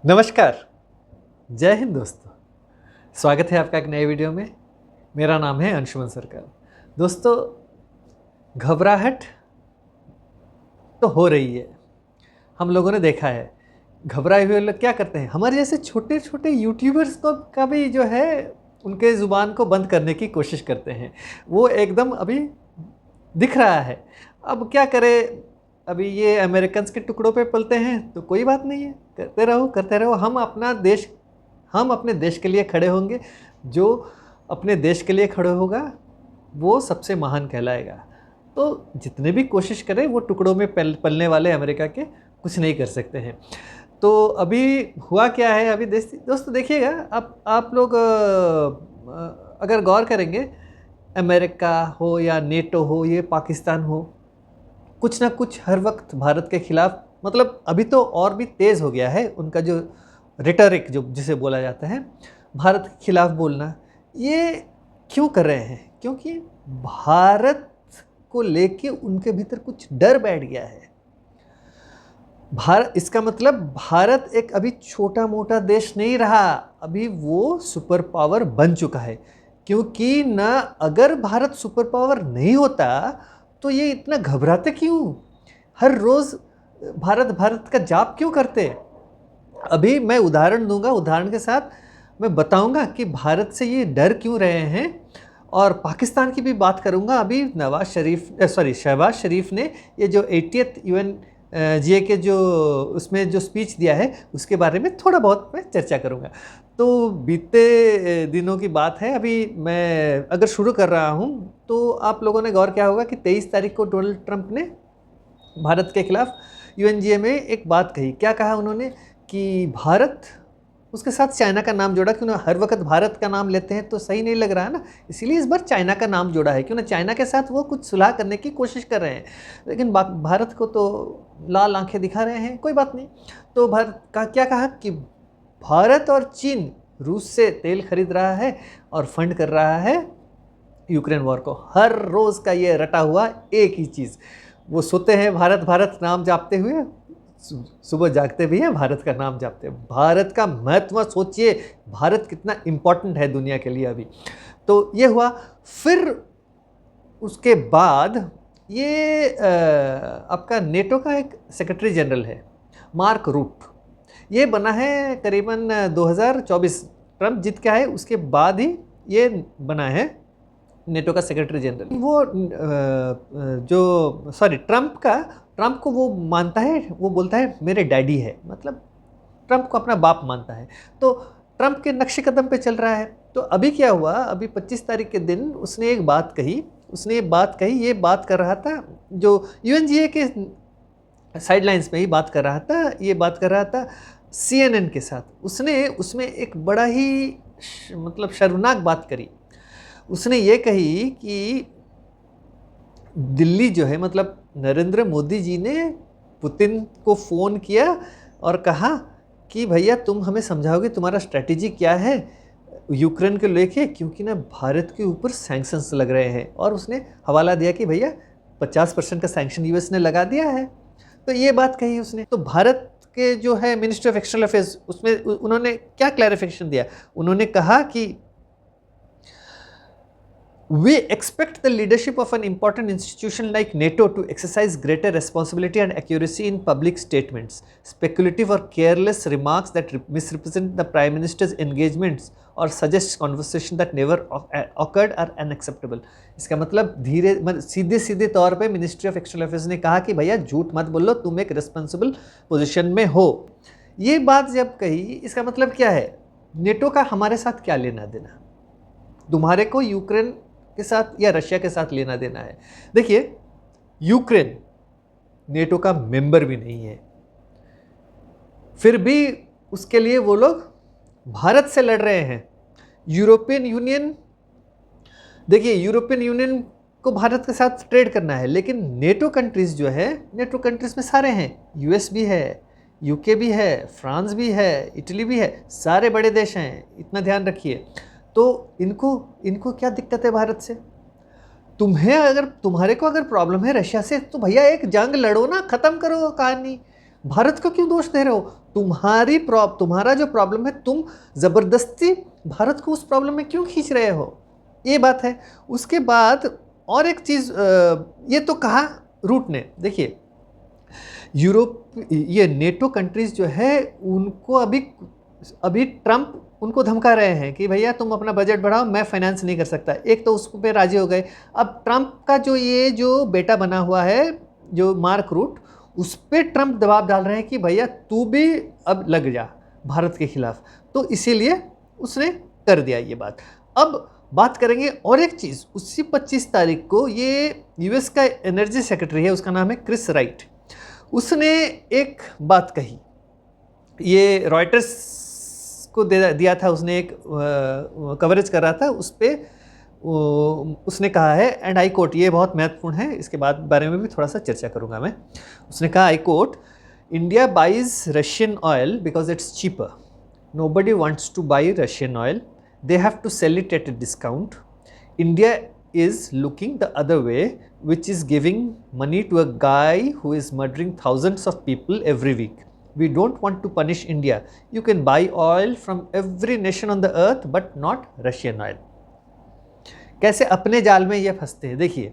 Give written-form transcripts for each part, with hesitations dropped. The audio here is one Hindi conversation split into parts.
नमस्कार, जय हिंद दोस्तों। स्वागत है आपका एक नए वीडियो में। मेरा नाम है अंशुमन सरकार। दोस्तों, घबराहट तो हो रही है। हम लोगों ने देखा है, घबराए हुए लोग क्या करते हैं, हमारे जैसे छोटे छोटे यूट्यूबर्स को का भी जो है उनके ज़ुबान को बंद करने की कोशिश करते हैं। वो एकदम अभी दिख रहा है। अब क्या करें, अभी ये अमेरिकन्स के टुकड़ों पे पलते हैं तो कोई बात नहीं है, करते रहो। हम अपने देश के लिए खड़े होंगे। जो अपने देश के लिए खड़े होगा वो सबसे महान कहलाएगा। तो जितने भी कोशिश करें वो टुकड़ों में पलने वाले अमेरिका के कुछ नहीं कर सकते हैं। तो अभी हुआ क्या है, अभी दोस्तों देखिएगा, आप लोग अगर गौर करेंगे, अमेरिका हो या नेटो हो, ये पाकिस्तान हो, कुछ ना कुछ हर वक्त भारत के खिलाफ, मतलब अभी तो और भी तेज़ हो गया है उनका जो रिटरिक, जो जिसे बोला जाता है भारत के खिलाफ बोलना। ये क्यों कर रहे हैं? क्योंकि भारत को लेके उनके भीतर कुछ डर बैठ गया है। भारत, इसका मतलब भारत एक अभी छोटा मोटा देश नहीं रहा, अभी वो सुपर पावर बन चुका है। क्योंकि ना, अगर भारत सुपर पावर नहीं होता तो ये इतना घबराते क्यों? हर रोज़ भारत भारत का जाप क्यों करते? अभी मैं उदाहरण दूंगा, उदाहरण के साथ मैं बताऊंगा कि भारत से ये डर क्यों रहे हैं। और पाकिस्तान की भी बात करूंगा। अभी शहबाज शरीफ ने ये जो 80th UN GA के जो उसमें जो स्पीच दिया है उसके बारे में थोड़ा बहुत मैं चर्चा करूंगा। तो बीते दिनों की बात है, अभी मैं अगर शुरू कर रहा हूं तो आप लोगों ने गौर किया होगा कि 23 तारीख को डोनाल्ड ट्रंप ने भारत के खिलाफ UNGA में एक बात कही। क्या कहा उन्होंने कि भारत, उसके साथ चाइना का नाम जोड़ा। क्यों ना, हर वक्त भारत का नाम लेते हैं तो सही नहीं लग रहा है ना, इसीलिए इस बार चाइना का नाम जोड़ा है। क्यों ना, चाइना के साथ वो कुछ सुलह करने की कोशिश कर रहे हैं, लेकिन भारत को तो लाल आंखें दिखा रहे हैं। कोई बात नहीं। तो भारत का क्या कहा कि भारत और चीन रूस से तेल खरीद रहा है और फंड कर रहा है यूक्रेन वॉर को। हर रोज़ का ये रटा हुआ एक ही चीज़, वो सोते हैं भारत भारत नाम जापते हुए, सुबह जागते भी हैं भारत का नाम जापते हैं। भारत का महत्व सोचिए, भारत कितना इम्पोर्टेंट है दुनिया के लिए अभी। तो ये हुआ। फिर उसके बाद ये आपका नेटो का एक सेक्रेटरी जनरल है, मार्क रूट। ये बना है करीबन 2024, ट्रंप जीत के आए उसके बाद ही ये बना है नेटो का सेक्रेटरी जनरल। वो ट्रंप को वो मानता है, वो बोलता है मेरे डैडी है, मतलब ट्रंप को अपना बाप मानता है। तो ट्रंप के नक्शे कदम पे चल रहा है। तो अभी क्या हुआ, अभी 25 तारीख के दिन उसने एक बात कही। ये बात कर रहा था, जो UNGA के साइडलाइंस में ही बात कर रहा था CNN के साथ। उसने उसमें एक बड़ा ही मतलब शर्मनाक बात करी। उसने ये कही कि दिल्ली जो है, मतलब नरेंद्र मोदी जी ने पुतिन को फ़ोन किया और कहा कि भैया तुम हमें समझाओगे तुम्हारा स्ट्रैटेजी क्या है यूक्रेन को लेके, क्योंकि ना भारत के ऊपर सैंक्शंस लग रहे हैं। और उसने हवाला दिया कि भैया 50% का सैंक्शन US ने लगा दिया है। तो ये बात कही उसने। तो भारत के जो है मिनिस्ट्री ऑफ एक्सटर्नल अफेयर्स, उसमें उन्होंने क्या क्लैरिफिकेशन दिया? उन्होंने कहा कि we expect the leadership of an important institution like NATO to exercise greater responsibility and accuracy in public statements. Speculative or careless remarks that misrepresent the Prime Minister's engagements or suggest conversation that never occurred are unacceptable. इसका मतलब सीधे सीधे तौर पे मिनिस्ट्री ऑफ एक्सटर्नल अफेयर्स ने कहा कि भैया झूठ मत बोलो, तुम एक रिस्पॉन्सिबल पोजीशन में हो। ये बात जब कही, इसका मतलब क्या है? नेटो का हमारे साथ क्या लेना देना? तुम्हारे को यूक्रेन के साथ या रशिया के साथ लेना देना है? देखिए, यूक्रेन नेटो का मेंबर भी नहीं है, फिर भी उसके लिए वो लोग भारत से लड़ रहे हैं। यूरोपियन यूनियन, देखिए यूरोपियन यूनियन को भारत के साथ ट्रेड करना है, लेकिन नेटो कंट्रीज जो है, नेटो कंट्रीज में सारे हैं, US भी है, UK भी है, फ्रांस भी है, इटली भी है, सारे बड़े देश हैं, इतना ध्यान रखिए। तो इनको क्या दिक्कत है भारत से? तुम्हारे को अगर प्रॉब्लम है रशिया से, तो भैया एक जंग लड़ो ना, ख़त्म करो कहानी। भारत को क्यों दोष दे रहे हो? तुम्हारा जो प्रॉब्लम है, तुम ज़बरदस्ती भारत को उस प्रॉब्लम में क्यों खींच रहे हो? ये बात है। उसके बाद और एक चीज़, ये तो कहा रूट ने। देखिए, यूरोप, ये नेटो कंट्रीज़ जो है, उनको अभी ट्रंप उनको धमका रहे हैं कि भैया तुम अपना बजट बढ़ाओ, मैं फाइनेंस नहीं कर सकता। एक तो उस पे राजी हो गए। अब ट्रंप का जो बेटा बना हुआ है, जो मार्क रूट, उस पे ट्रंप दबाव डाल रहे हैं कि भैया तू भी अब लग जा भारत के खिलाफ। तो इसीलिए उसने कर दिया ये बात। अब बात करेंगे और एक चीज़, उसी 25 तारीख को ये यूएस का एनर्जी सेक्रेटरी है, उसका नाम है क्रिस राइट, उसने एक बात कही। ये रॉयटर्स को दिया था, उसने एक कवरेज कर रहा था, उस पर उसने कहा है, एंड आई कोट, ये बहुत महत्वपूर्ण है, इसके बारे में भी थोड़ा सा चर्चा करूंगा मैं। उसने कहा, I quote, India buys Russian oil because it's cheaper, nobody wants to buy Russian oil, they have to sell it at a discount. India is looking the other way, which is giving money to a guy who is murdering thousands of people every week. We don't want to punish India. You can buy oil from every nation on the earth, but not Russian oil. कैसे अपने जाल में ये फंसते हैं। देखिए,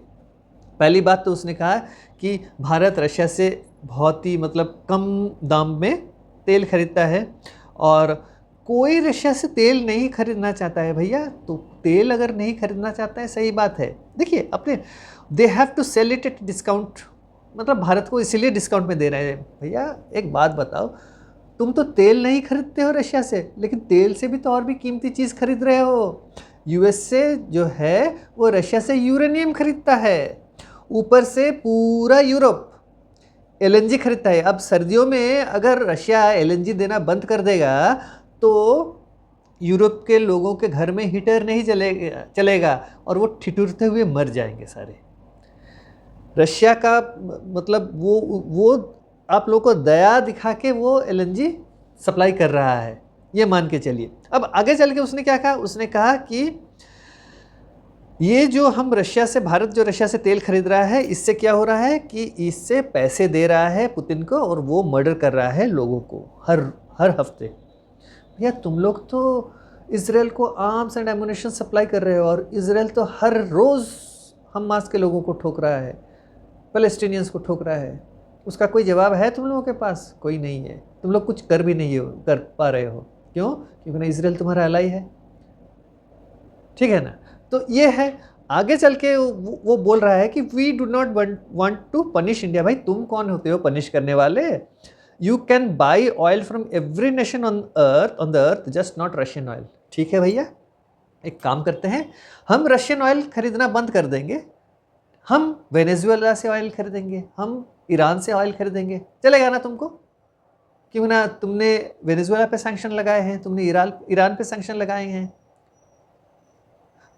पहली बात तो उसने कहा कि भारत रशिया से बहुत ही कम दाम में तेल खरीदता है, और कोई रशिया से तेल नहीं खरीदना चाहता है भैया। तो तेल अगर नहीं खरीदना चाहता है, सही बात है। देखिए, अपने they have to sell it at discount, Bharat को इसीलिए डिस्काउंट में दे रहे हैं। भैया एक बात बताओ, तुम तो तेल नहीं खरीदते हो रशिया से, लेकिन तेल से भी तो और भी कीमती चीज़ खरीद रहे हो। यूएसए जो है वो रशिया से यूरेनियम खरीदता है, ऊपर से पूरा यूरोप एलएनजी खरीदता है। अब सर्दियों में अगर रशिया एलएनजी देना बंद कर देगा तो यूरोप के लोगों के घर में हीटर नहीं चलेगा और वो ठिठुरते हुए मर जाएंगे सारे। रशिया का वो आप लोगों को दया दिखा के वो एलएनजी सप्लाई कर रहा है, ये मान के चलिए। अब आगे चल के उसने क्या कहा? उसने कहा कि ये जो हम भारत जो रशिया से तेल खरीद रहा है, इससे क्या हो रहा है कि इससे पैसे दे रहा है पुतिन को, और वो मर्डर कर रहा है लोगों को हर हफ्ते। भैया तुम लोग तो इजराइल को आर्म्स एंड एमुनिशन सप्लाई कर रहे हो, और इजराइल तो हर रोज़ हमास के लोगों को ठोक रहा है, पैलेस्टीनियंस को ठोक रहा है। उसका कोई जवाब है तुम लोगों के पास? कोई नहीं है। तुम लोग कुछ कर भी नहीं कर पा रहे हो। क्यों? क्योंकि ना इजराइल तुम्हारा अलाई है, ठीक है ना। तो ये है। आगे चल के वो बोल रहा है कि we do not want to punish India. भाई तुम कौन होते हो पनिश करने वाले? You can buy oil from every nation on the earth, just not Russian oil. ठीक है भैया, एक काम करते हैं, हम रशियन ऑयल खरीदना बंद कर देंगे, हम वेनेजुएला से ऑयल खरीदेंगे, हम ईरान से ऑयल खरीदेंगे। चलेगा ना तुमको? क्यों ना, तुमने वेनेजुएला पे सैंक्शन लगाए हैं, तुमने ईरान पे सैंक्शन लगाए हैं।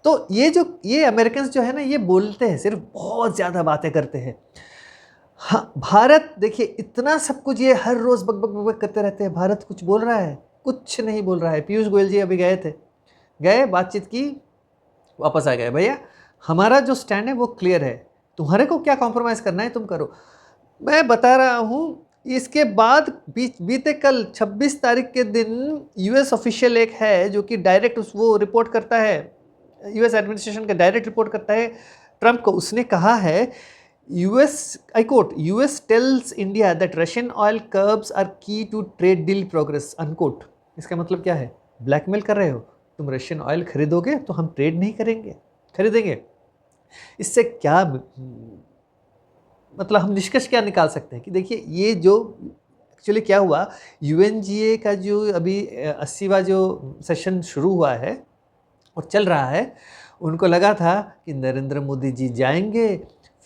तो ये अमेरिकन जो है ना, ये बोलते हैं, सिर्फ बहुत ज़्यादा बातें करते हैं। हाँ, भारत देखिए इतना सब कुछ ये हर रोज़ बक बक बक बक करते रहते हैं। भारत कुछ बोल रहा है? कुछ नहीं बोल रहा है। पीयूष गोयल जी अभी गए बातचीत की, वापस आ गए। भैया हमारा जो स्टैंड है वो क्लियर है, तुम्हारे को क्या कॉम्प्रोमाइज़ करना है तुम करो। मैं बता रहा हूँ। इसके बाद बीते कल 26 तारीख के दिन यूएस ऑफिशियल एक है जो कि डायरेक्ट वो रिपोर्ट करता है, यूएस एडमिनिस्ट्रेशन का डायरेक्ट रिपोर्ट करता है ट्रंप को। उसने कहा है, I quote, US tells India that Russian oil curbs are key to trade deal progress, unquote. इसका मतलब क्या है? ब्लैकमेल कर रहे हो, तुम रशियन ऑयल खरीदोगे तो हम ट्रेड नहीं खरीदेंगे। इससे क्या हम निष्कर्ष क्या निकाल सकते हैं कि देखिए, ये जो एक्चुअली क्या हुआ, UNGA का जो अभी 80वां जो सेशन शुरू हुआ है और चल रहा है, उनको लगा था कि नरेंद्र मोदी जी जाएंगे,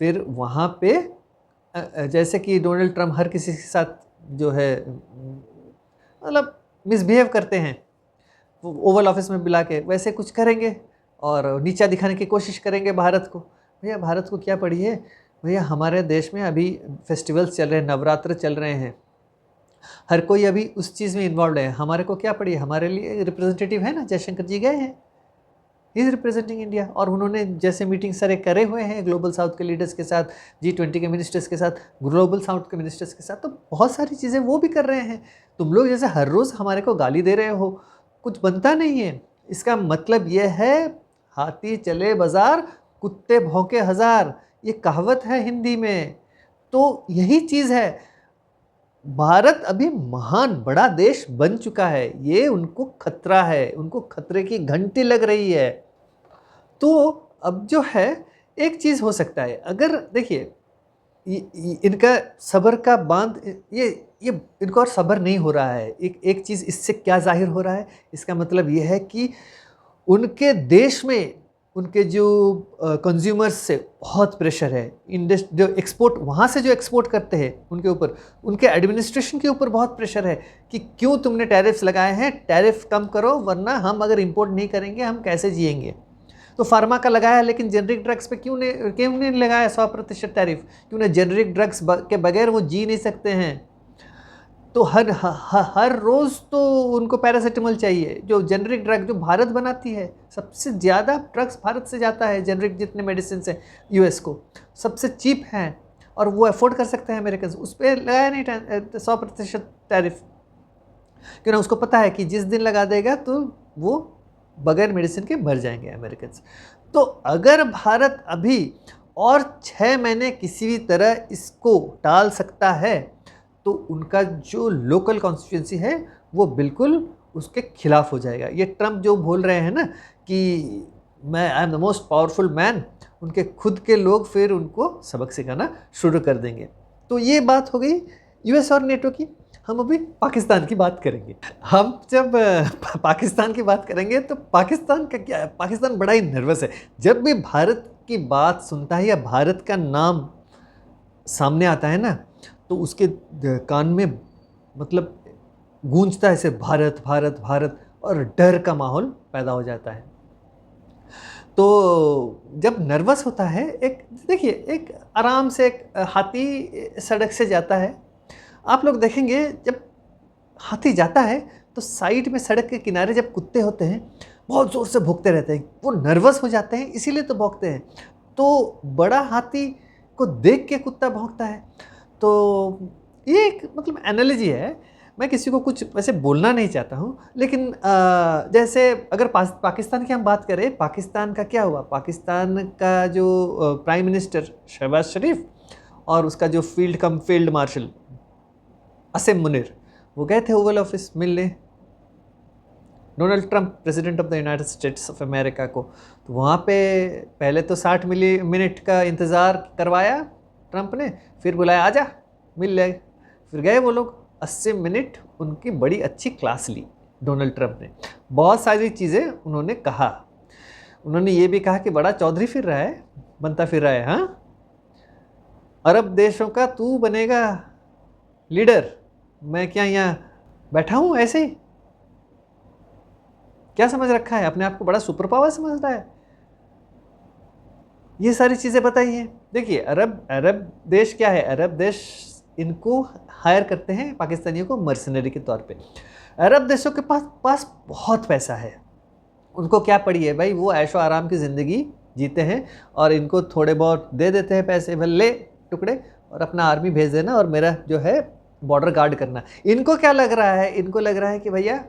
फिर वहाँ पे जैसे कि डोनाल्ड ट्रंप हर किसी के साथ जो है मिसबिहेव करते हैं, वो ओवल ऑफिस में बुला के वैसे कुछ करेंगे और नीचा दिखाने की कोशिश करेंगे भारत को। भैया भारत को क्या पड़ी है? भैया हमारे देश में अभी फेस्टिवल्स चल रहे हैं, नवरात्र चल रहे हैं, हर कोई अभी उस चीज़ में इन्वॉल्व है। हमारे को क्या पड़ी है? हमारे लिए रिप्रेजेंटेटिव है ना, जयशंकर जी गए हैं, इज रिप्रेजेंटिंग इंडिया। और उन्होंने जैसे मीटिंग सारे करे हुए हैं ग्लोबल साउथ के लीडर्स के साथ, G20 के मिनिस्टर्स के साथ, ग्लोबल साउथ के मिनिस्टर्स के साथ, तो बहुत सारी चीज़ें वो भी कर रहे हैं। तुम लोग जैसे हर रोज़ हमारे को गाली दे रहे हो, कुछ बनता नहीं है। इसका मतलब ये है हाथी चले बाजार कुत्ते भौंके हजार, ये कहावत है हिंदी में। तो यही चीज़ है, भारत अभी महान बड़ा देश बन चुका है, ये उनको खतरा है, उनको खतरे की घंटी लग रही है। तो अब जो है एक चीज़ हो सकता है, अगर देखिए इनका सब्र का बांध, ये इनको और सब्र नहीं हो रहा है। एक चीज़ इससे क्या जाहिर हो रहा है, इसका मतलब ये है कि उनके देश में उनके जो कंज्यूमर्स से बहुत प्रेशर है। जो एक्सपोर्ट वहाँ से जो एक्सपोर्ट करते हैं उनके ऊपर, उनके एडमिनिस्ट्रेशन के ऊपर बहुत प्रेशर है कि क्यों तुमने टैरिफ्स लगाए हैं, टैरिफ कम करो, वरना हम अगर इंपोर्ट नहीं करेंगे हम कैसे जिएंगे। तो फार्मा का लगाया, लेकिन जेनरिक ड्रग्स पे क्यों नहीं लगाया 100% टैरिफ? क्यों ना, जेनरिक ड्रग्स के बगैर वो जी नहीं सकते हैं। तो हर रोज़ तो उनको पैरासीटामोल चाहिए, जो जेनरिक ड्रग जो भारत बनाती है। सबसे ज़्यादा ड्रग्स भारत से जाता है, जेनरिक जितने मेडिसिन है US को सबसे चीप हैं और वो अफोर्ड कर सकते हैं अमेरिकन। उस पर लगाया नहीं 100% टैरिफ, क्यों ना, उसको पता है कि जिस दिन लगा देगा तो वो बगैर मेडिसिन के मर जाएंगे अमेरिकन। तो अगर भारत अभी और 6 महीने किसी भी तरह इसको टाल सकता है, तो उनका जो लोकल कॉन्स्टिट्यूंसी है वो बिल्कुल उसके खिलाफ हो जाएगा। ये ट्रम्प जो बोल रहे हैं ना कि मैं I am the most powerful man, उनके खुद के लोग फिर उनको सबक सिखाना शुरू कर देंगे। तो ये बात हो गई US और नेटो की। हम अभी पाकिस्तान की बात करेंगे। हम जब पाकिस्तान की बात करेंगे तो पाकिस्तान का क्या है, पाकिस्तान बड़ा ही नर्वस है। जब भी भारत की बात सुनता है या भारत का नाम सामने आता है ना, तो उसके कान में मतलब गूंजता है ऐसे भारत भारत भारत, और डर का माहौल पैदा हो जाता है। तो जब नर्वस होता है, एक देखिए एक आराम से एक हाथी सड़क से जाता है, आप लोग देखेंगे जब हाथी जाता है तो साइड में सड़क के किनारे जब कुत्ते होते हैं बहुत ज़ोर से भौंकते रहते हैं, वो नर्वस हो जाते हैं इसीलिए तो भौंकते हैं। तो बड़ा हाथी को देख के कुत्ता भौंकता है। तो ये एक मतलब एनालॉजी है, मैं किसी को कुछ वैसे बोलना नहीं चाहता हूँ, लेकिन जैसे अगर पाकिस्तान की हम बात करें, पाकिस्तान का क्या हुआ, पाकिस्तान का जो प्राइम मिनिस्टर शहबाज शरीफ और उसका जो फील्ड मार्शल असीम मुनीर, वो गए थे ओवल ऑफिस मिलने Donald Trump president of the United states of America को। तो वहाँ पे पहले तो 60 मिनट का इंतज़ार करवाया ट्रंप ने, फिर बुलाया आजा मिल ले, फिर गए वो लोग। 80 मिनट उनकी बड़ी अच्छी क्लास ली डोनाल्ड ट्रंप ने, बहुत सारी चीज़ें उन्होंने कहा। उन्होंने ये भी कहा कि बड़ा चौधरी फिर रहा है, बनता फिर रहा है, हाँ, अरब देशों का तू बनेगा लीडर, मैं क्या यहाँ बैठा हूँ ऐसे ही? क्या समझ रखा है, अपने आप को बड़ा सुपर पावर समझ रहा है? ये सारी चीज़ें बताई हैं। देखिए अरब देश क्या है, अरब देश इनको हायर करते हैं पाकिस्तानियों को मर्सनरी के तौर पे। अरब देशों के पास बहुत पैसा है, उनको क्या पड़ी है भाई, वो ऐशो आराम की ज़िंदगी जीते हैं और इनको थोड़े बहुत दे देते हैं पैसे, भले टुकड़े, और अपना आर्मी भेज देना और मेरा जो है बॉर्डर गार्ड करना। इनको क्या लग रहा है, इनको लग रहा है कि भैया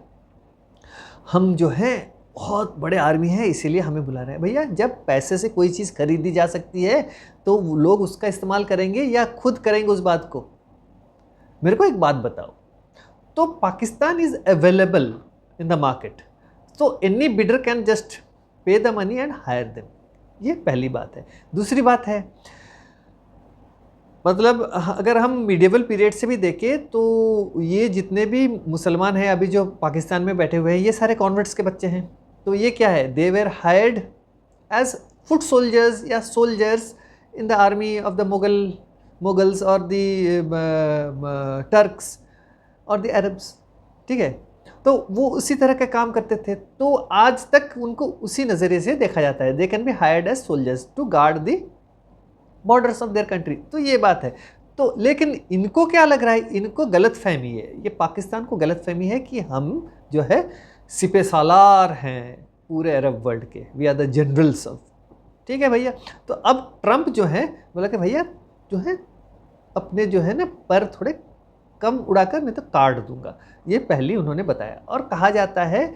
हम जो हैं बहुत बड़े आर्मी है इसीलिए हमें बुला रहे हैं। भैया जब पैसे से कोई चीज़ खरीदी जा सकती है तो लोग उसका इस्तेमाल करेंगे या खुद करेंगे उस बात को? मेरे को एक बात बताओ, तो Pakistan is available in the market, तो any bidder can just pay the money and hire them. ये पहली बात है। दूसरी बात है, मतलब अगर हम मिडिवल पीरियड से भी देखें तो ये जितने भी मुसलमान हैं अभी जो पाकिस्तान में बैठे हुए हैं, ये सारे कॉन्वर्ट्स के बच्चे हैं। तो ये क्या है, they were hired as foot soldiers या soldiers in the army of the Mughals और द टर्क्स और द अरब्स, ठीक है। तो वो उसी तरह का काम करते थे, तो आज तक उनको उसी नज़रिए से देखा जाता है। They can be hired as soldiers to guard the borders of their country. तो ये बात है। तो लेकिन इनको क्या लग रहा है, इनको गलत फहमी है, ये पाकिस्तान को गलत फहमी है कि हम जो है सिपे सालार हैं, पूरे अरब वर्ल्ड के, we are the generals of. ठीक है भैया। तो अब ट्रंप जो है बोला कि भैया जो है अपने जो है ना पर थोड़े कम उड़ाकर मैं तो काट दूंगा, ये पहले उन्होंने बताया। और कहा जाता है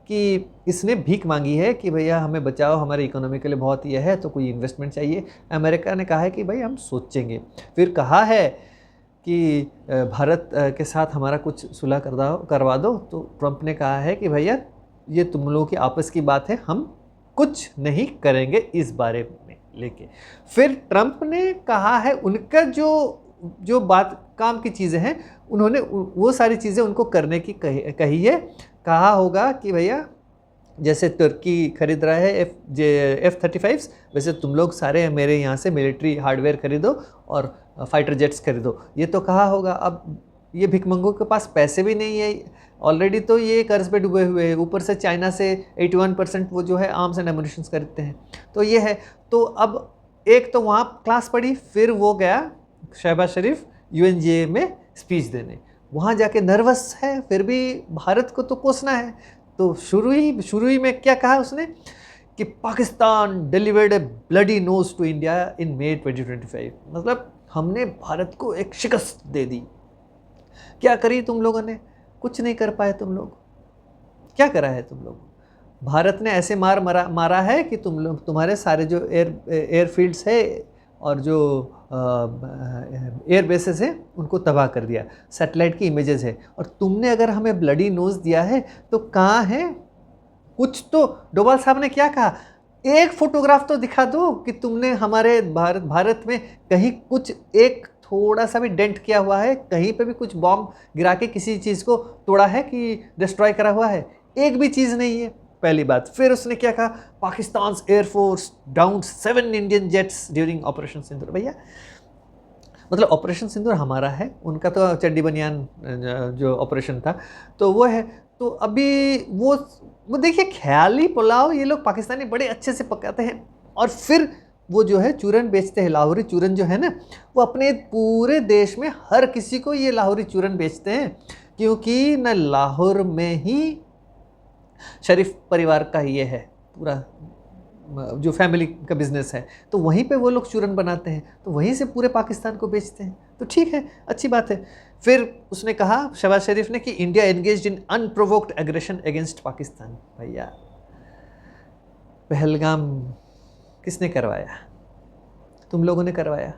कि इसने भीख मांगी है कि भैया हमें बचाओ, हमारे इकोनॉमी के लिए बहुत ये है, तो कोई इन्वेस्टमेंट चाहिए। अमेरिका ने कहा है कि भाई हम सोचेंगे। फिर कहा है कि भारत के साथ हमारा कुछ सुलह करवा दो। तो ट्रंप ने कहा है कि भैया ये तुम लोगों की आपस की बात है, हम कुछ नहीं करेंगे इस बारे में लेके। फिर ट्रंप ने कहा है उनका जो बात काम की चीज़ें हैं, उन्होंने वो सारी चीज़ें उनको करने की कही है। कहा होगा कि भैया जैसे तुर्की खरीद रहा है F-35, वैसे तुम लोग सारे मेरे यहाँ से मिलिट्री हार्डवेयर खरीदो और फाइटर जेट्स खरीदो, ये तो कहा होगा। अब ये भिखमंगों के पास पैसे भी नहीं है, ऑलरेडी तो ये कर्ज पे डूबे हुए हैं, ऊपर से चाइना से 81% वो जो है आर्म्स एंड एमुनिशंस खरीदते हैं। तो ये है। तो अब एक तो वहाँ क्लास पढ़ी, फिर वो गया शहबाज शरीफ UNGA में स्पीच देने। वहाँ जाके नर्वस है, फिर भी भारत को तो कोसना है। तो शुरू ही में क्या कहा उसने कि Pakistan delivered a bloody nose to India in May 2025। मतलब हमने भारत को एक शिकस्त दे दी। क्या करी तुम लोगों ने? कुछ नहीं कर पाए तुम लोग। क्या करा है तुम लोग? भारत ने ऐसे मारा है कि तुम्हारे सारे जो एयरफील्ड्स है और जो एयर बेसेस हैं उनको तबाह कर दिया, सैटेलाइट की इमेजेस है। और तुमने अगर हमें ब्लडी नोज दिया है तो कहाँ है कुछ? तो डोभाल साहब ने क्या कहा, एक फोटोग्राफ तो दिखा दो कि तुमने हमारे भारत में कहीं कुछ एक थोड़ा सा भी डेंट किया हुआ है, कहीं पे भी कुछ बॉम्ब गिरा के किसी चीज़ को तोड़ा है कि डिस्ट्रॉय करा हुआ है? एक भी चीज़ नहीं है, पहली बात। फिर उसने क्या कहा, Pakistan air force down 7 Indian jets during operation Sindoor. भैया मतलब ऑपरेशन सिंदूर हमारा है, उनका तो चड्डी बनियान जो ऑपरेशन था तो वो है। तो अभी वो देखिए ख्याली पुलाव ये लोग पाकिस्तानी बड़े अच्छे से पकाते हैं, और फिर वो जो है चूरन बेचते हैं, लाहौरी चूरन जो है ना, वो अपने पूरे देश में हर किसी को ये लाहौरी चूरन बेचते हैं, क्योंकि न लाहौर में ही शरीफ परिवार का ये है पूरा जो फैमिली का बिजनेस है, तो वहीं पे वो लोग चूरन बनाते हैं, तो वहीं से पूरे पाकिस्तान को बेचते हैं। तो ठीक है, अच्छी बात है। फिर उसने कहा शहबाज शरीफ ने कि India engaged in unprovoked aggression against Pakistan. भैया पहलगाम किसने करवाया? तुम लोगों ने करवाया,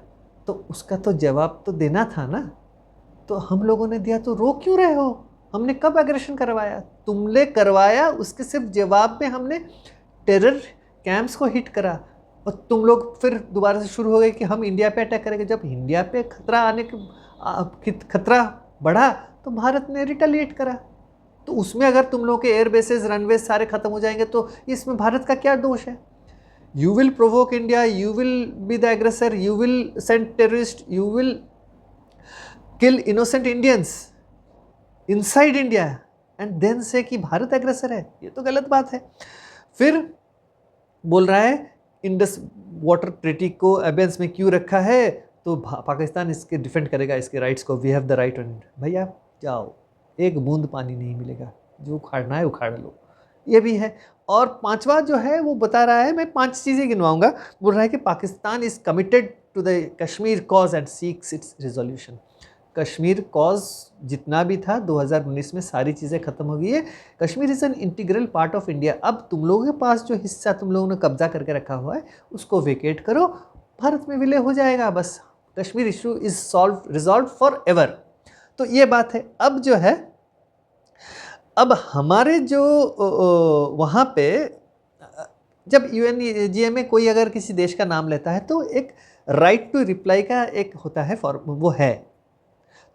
तो उसका तो जवाब तो देना था ना। तो हम लोगों ने दिया, तो रो क्यों रहे हो? हमने कब एग्रेशन करवाया? तुमने करवाया, उसके सिर्फ जवाब में हमने टेरर कैंप्स को हिट करा, और तुम लोग फिर दोबारा से शुरू हो गए कि हम इंडिया पे अटैक करेंगे। जब इंडिया पे खतरा बढ़ा तो भारत ने रिटेलिएट करा। तो उसमें अगर तुम लोग के एयर बेसेस रनवेज सारे खत्म हो जाएंगे तो इसमें भारत का क्या दोष है? You will provoke India, you will be the aggressor, you will send terrorists, you will kill innocent Indians inside India and then say कि भारत एग्रेसर है। ये तो गलत बात है। फिर बोल रहा है इंडस वाटर ट्रीटी को एबेंस में क्यों रखा है, तो पाकिस्तान इसके डिफेंड करेगा, इसके राइट्स को। We have the right on. भैया जाओ, एक बूंद पानी नहीं मिलेगा, जो उखाड़ना है उखाड़ लो, ये भी है। और पांचवा जो है वो बता रहा है, मैं 5 चीज़ें गिनवाऊंगा। बोल रहा है कि Pakistan is committed to the Kashmir cause and seeks its resolution. Kashmir cause जितना भी था 2019 में सारी चीज़ें खत्म हो गई है। Kashmir is an integral part of India. अब तुम लोगों के पास जो हिस्सा तुम लोगों ने कब्जा करके रखा हुआ है उसको वेकेट करो, भारत में विलय हो जाएगा, बस Kashmir issue is resolve for ever. तो ये बात है। अब जो है, अब हमारे जो वहाँ पे जब UNGA में कोई अगर किसी देश का नाम लेता है तो एक राइट टू रिप्लाई का एक होता है फॉर्म, वो है।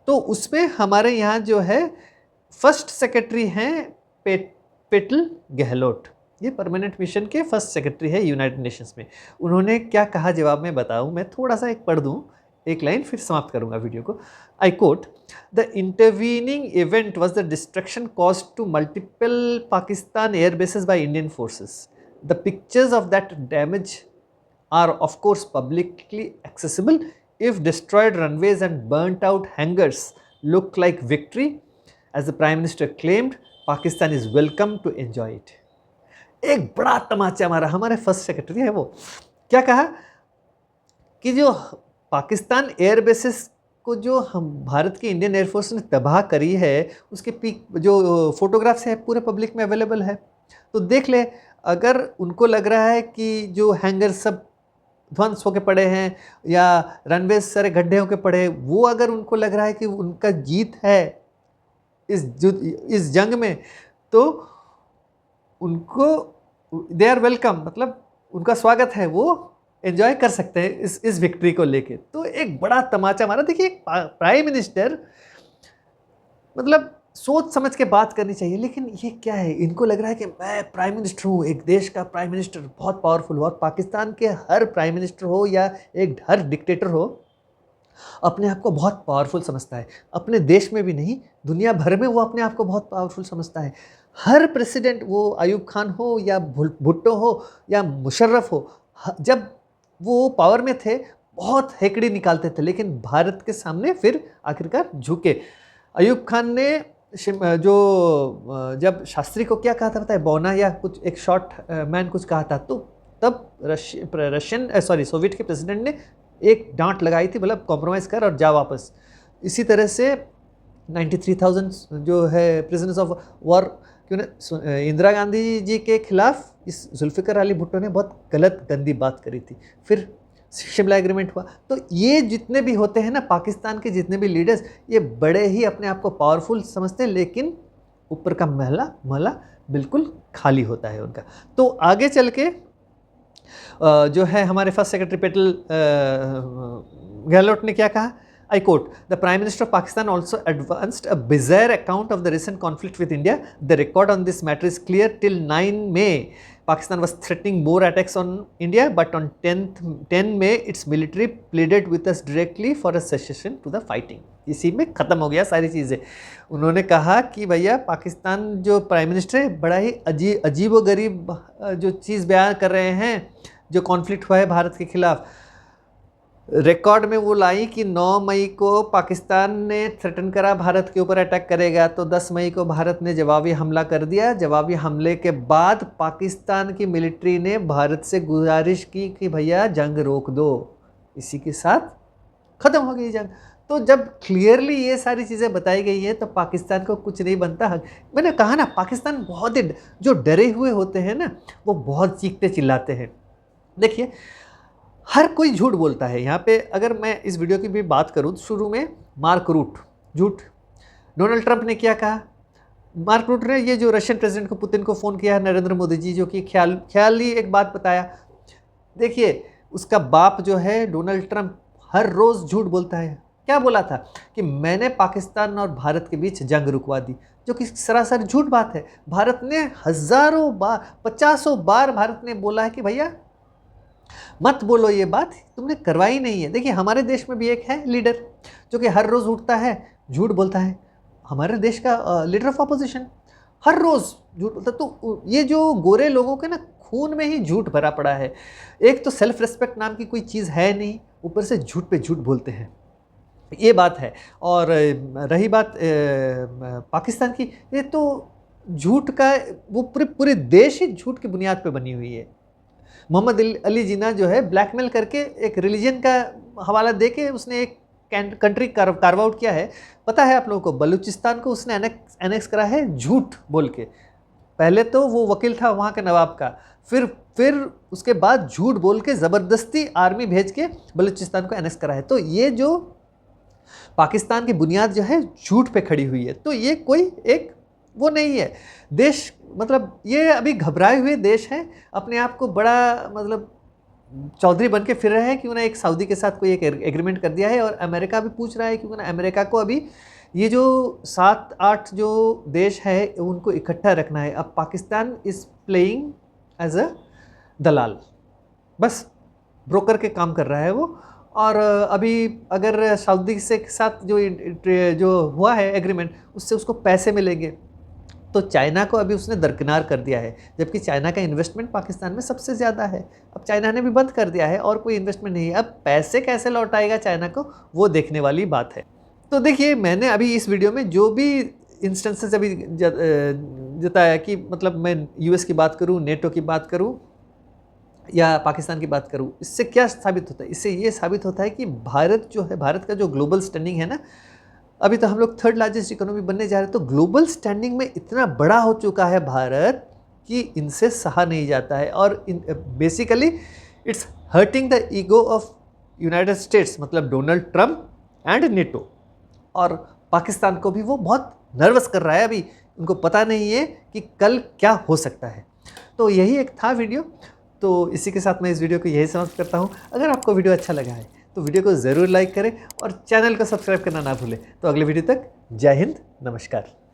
तो उसमें हमारे यहाँ जो है फर्स्ट सेक्रेटरी हैं पेटल गहलोत, ये परमानेंट मिशन के फर्स्ट सेक्रेटरी है यूनाइटेड नेशंस में। उन्होंने क्या कहा जवाब में बताऊँ, मैं थोड़ा सा एक पढ़ दूँ, एक लाइन फिर समाप्त करूँगा वीडियो को। I quote, the intervening event was the destruction caused to multiple Pakistan air bases by Indian forces. The pictures of that damage are of course publicly accessible. If destroyed runways and burnt out hangars look like victory, as the Prime Minister claimed, Pakistan is welcome to enjoy it. एक बड़ा तमाचा मारा, हमारे फर्स्ट सेक्रेटरी है वो, क्या कहा कि जो पाकिस्तान एयर बेसिस को जो हम भारत की इंडियन एयरफोर्स ने तबाह करी है, उसके पीक जो फोटोग्राफ्स है पूरे पब्लिक में अवेलेबल है, तो देख ले। अगर उनको लग रहा है कि जो हैंगर सब ध्वंस होके पड़े हैं या रनवे सारे गड्ढे होके पड़े हैं, वो अगर उनको लग रहा है कि उनका जीत है इस जंग में, तो उनको दे आर वेलकम, मतलब उनका स्वागत है, वो एंजॉय कर सकते हैं इस विक्ट्री को लेके। तो एक बड़ा तमाचा मारा। देखिए, एक प्राइम मिनिस्टर, मतलब सोच समझ के बात करनी चाहिए, लेकिन ये क्या है, इनको लग रहा है कि मैं प्राइम मिनिस्टर हूँ, एक देश का प्राइम मिनिस्टर बहुत पावरफुल हो। और पाकिस्तान के हर प्राइम मिनिस्टर हो या हर डिक्टेटर हो, अपने आप को बहुत पावरफुल समझता है। अपने देश में भी नहीं, दुनिया भर में वो अपने आप को बहुत पावरफुल समझता है। हर प्रेसिडेंट, वो अयूब खान हो या भुट्टो हो या मुशर्रफ हो, जब वो पावर में थे बहुत हेकड़ी निकालते थे, लेकिन भारत के सामने फिर आखिरकार झुके। अयूब खान ने जब शास्त्री को क्या कहा था पता है, बौना या कुछ एक शॉर्ट मैन कुछ कहा था, तो तब सोवियत के प्रेसिडेंट ने एक डांट लगाई थी, बोला कॉम्प्रोमाइज़ कर और जा वापस। इसी तरह से 93,000 जो है प्रिजनर्स ऑफ वॉर, क्यों ना इंदिरा गांधी जी के खिलाफ इस जुल्फ़िकार अली भुट्टो ने बहुत गलत गंदी बात करी थी, फिर शिमला एग्रीमेंट हुआ। तो ये जितने भी होते हैं ना, पाकिस्तान के जितने भी लीडर्स, ये बड़े ही अपने आप को पावरफुल समझते हैं, लेकिन ऊपर का महला बिल्कुल खाली होता है उनका। तो आगे चल के जो है हमारे फर्स्ट सेक्रेटरी पेटल गहलोत ने क्या कहा, I quote, the Prime Minister of Pakistan also advanced a bizarre account of the recent conflict with India. The record on this matter is clear. Till 9 May, Pakistan was threatening more attacks on India, but on 10 May, its military pleaded with us directly for a cessation to the fighting. इसी में ख़त्म हो गया सारी चीज़ें। उन्होंने कहा कि भैया, पाकिस्तान जो प्राइम मिनिस्टर है बड़ा ही अजीब व गरीब जो चीज़ बयान कर रहे हैं, जो कॉन्फ्लिक्ट हुआ है भारत के खिलाफ। रिकॉर्ड में वो लाई कि 9 मई को पाकिस्तान ने थ्रेटन करा भारत के ऊपर अटैक करेगा, तो 10 मई को भारत ने जवाबी हमला कर दिया। जवाबी हमले के बाद पाकिस्तान की मिलिट्री ने भारत से गुजारिश की कि भैया जंग रोक दो। इसी के साथ ख़त्म हो गई जंग। तो जब क्लियरली ये सारी चीज़ें बताई गई हैं, तो पाकिस्तान को कुछ नहीं बनता। मैंने कहा ना, पाकिस्तान बहुत ही जो डरे हुए होते हैं ना, वो बहुत चीखते चिल्लाते हैं। देखिए, हर कोई झूठ बोलता है। यहाँ पे अगर मैं इस वीडियो की भी बात करूँ, तो शुरू में मार्क रूट झूठ। डोनाल्ड ट्रंप ने क्या कहा, मार्क रूट ने ये जो रशियन प्रेसिडेंट को, पुतिन को फ़ोन किया, नरेंद्र मोदी जी, जो कि ख्याली एक बात बताया। देखिए, उसका बाप जो है डोनाल्ड ट्रंप हर रोज़ झूठ बोलता है। क्या बोला था कि मैंने पाकिस्तान और भारत के बीच जंग रुकवा दी, जो कि सरासर झूठ बात है। भारत ने हज़ारों बार, 50 बार भारत ने बोला है कि भैया मत बोलो ये बात, तुमने करवाई नहीं है। देखिए, हमारे देश में भी एक है लीडर जो कि हर रोज़ उठता है, झूठ बोलता है। हमारे देश का लीडर ऑफ अपोजिशन हर रोज़ झूठ बोलता है। तो ये जो गोरे लोगों के ना खून में ही झूठ भरा पड़ा है। एक तो सेल्फ रिस्पेक्ट नाम की कोई चीज़ है नहीं, ऊपर से झूठ पे झूठ बोलते हैं, ये बात है। और रही बात पाकिस्तान की, ये तो झूठ का वो पूरे देश ही झूठ की बुनियाद पे बनी हुई है। मोहम्मद अली जिन्ना जो है, ब्लैकमेल करके एक रिलीजन का हवाला दे के उसने एक कंट्री कार्व आउट किया है। पता है आप लोगों को, बलूचिस्तान को उसने एनेक्स करा है झूठ बोल के। पहले तो वो वकील था वहाँ के नवाब का, फिर उसके बाद झूठ बोल के ज़बरदस्ती आर्मी भेज के बलूचिस्तान को एनेक्स करा है। तो ये जो पाकिस्तान की बुनियाद जो है झूठ पे खड़ी हुई है। तो ये कोई एक वो नहीं है देश, मतलब ये अभी घबराए हुए देश हैं, अपने आप को बड़ा मतलब चौधरी बन के फिर रहे हैं। क्यों ना एक सऊदी के साथ कोई एक एग्रीमेंट कर दिया है, और अमेरिका भी पूछ रहा है, क्योंकि ना अमेरिका को अभी ये जो 7-8 जो देश है उनको इकट्ठा रखना है। अब Pakistan is playing as a दलाल, बस ब्रोकर के काम कर रहा है वो। और अभी अगर सऊदी से साथ जो हुआ है एग्रीमेंट, उससे उसको पैसे मिलेंगे, तो चाइना को अभी उसने दरकिनार कर दिया है, जबकि चाइना का इन्वेस्टमेंट पाकिस्तान में सबसे ज़्यादा है। अब चाइना ने भी बंद कर दिया है और कोई इन्वेस्टमेंट नहीं है। अब पैसे कैसे लौटाएगा चाइना को, वो देखने वाली बात है। तो देखिए, मैंने अभी इस वीडियो में जो भी इंस्टेंसेस अभी जताया कि मतलब मैं यूएस की बात करूं, नेटो की बात करूं या पाकिस्तान की बात करूं, इससे क्या साबित होता है? इससे ये साबित होता है कि भारत जो है, भारत का जो ग्लोबल स्टैंडिंग है ना, अभी तो हम लोग थर्ड लार्जेस्ट इकोनॉमी बनने जा रहे हैं, तो ग्लोबल स्टैंडिंग में इतना बड़ा हो चुका है भारत कि इनसे सहा नहीं जाता है। और basically it's hurting the ego of United states, मतलब डोनाल्ड ट्रंप एंड नेटो। और पाकिस्तान को भी वो बहुत नर्वस कर रहा है अभी, उनको पता नहीं है कि कल क्या हो सकता है। तो यही एक था वीडियो। तो इसी के साथ मैं इस वीडियो को यही समाप्त करता हूँ। अगर आपको वीडियो अच्छा लगा है तो वीडियो को ज़रूर लाइक करें और चैनल को सब्सक्राइब करना ना भूलें। तो अगले वीडियो तक जय हिंद, नमस्कार।